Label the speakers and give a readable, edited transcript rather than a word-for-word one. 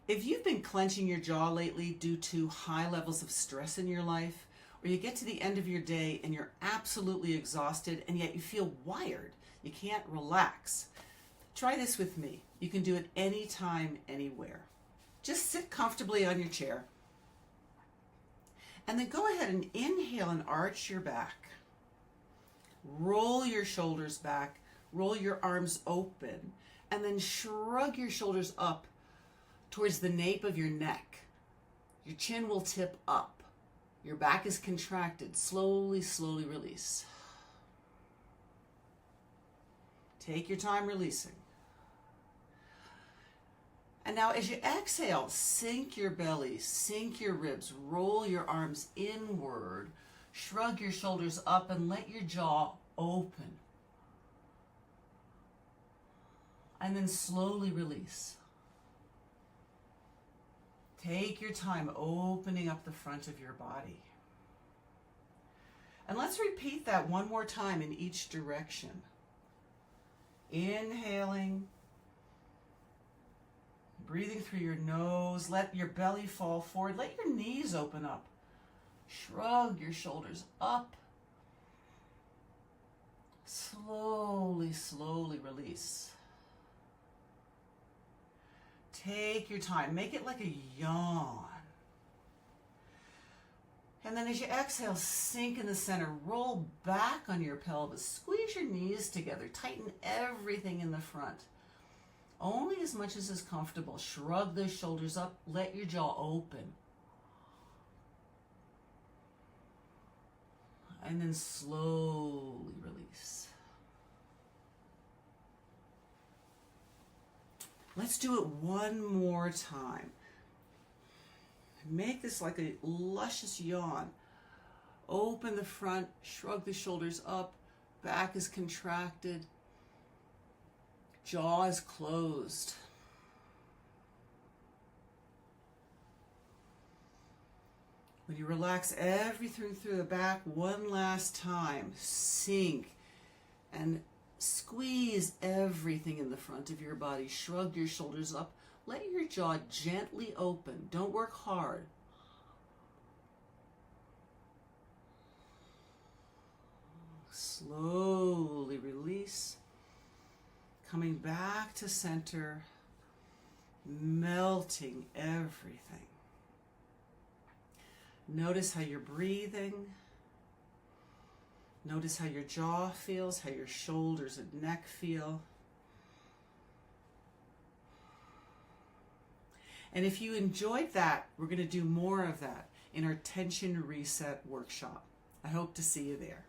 Speaker 1: If you've been clenching your jaw lately due to high levels of stress in your life, or you get to the end of your day and you're absolutely exhausted and yet you feel wired, you can't relax, try this with me. You can do it anytime, anywhere. Just sit comfortably on your chair and then go ahead and inhale and arch your back. Roll your shoulders back, roll your arms open, and then shrug your shoulders up towards the nape of your neck. Your chin will tip up. Your back is contracted. Slowly, slowly release. Take your time releasing. And now as you exhale, sink your belly, sink your ribs, roll your arms inward, shrug your shoulders up, and let your jaw open. And then slowly release. Take your time opening up the front of your body. And let's repeat that one more time in each direction. Inhaling, breathing through your nose, let your belly fall forward, let your knees open up. Shrug your shoulders up. Slowly, slowly release. Take your time. Make it like a yawn. And then as you exhale, sink in the center. Roll back on your pelvis. Squeeze your knees together. Tighten everything in the front. Only as much as is comfortable. Shrug those shoulders up. Let your jaw open. And then slowly release. Let's do it one more time. Make this like a luscious yawn. Open the front, shrug the shoulders up, back is contracted, jaw is closed. When you relax everything through the back one last time, sink and squeeze everything in the front of your body. Shrug your shoulders up. Let your jaw gently open. Don't work hard. Slowly release. Coming back to center. Melting everything. Notice how you're breathing. Notice how your jaw feels, how your shoulders and neck feel. And if you enjoyed that, we're going to do more of that in our tension reset workshop. I hope to see you there.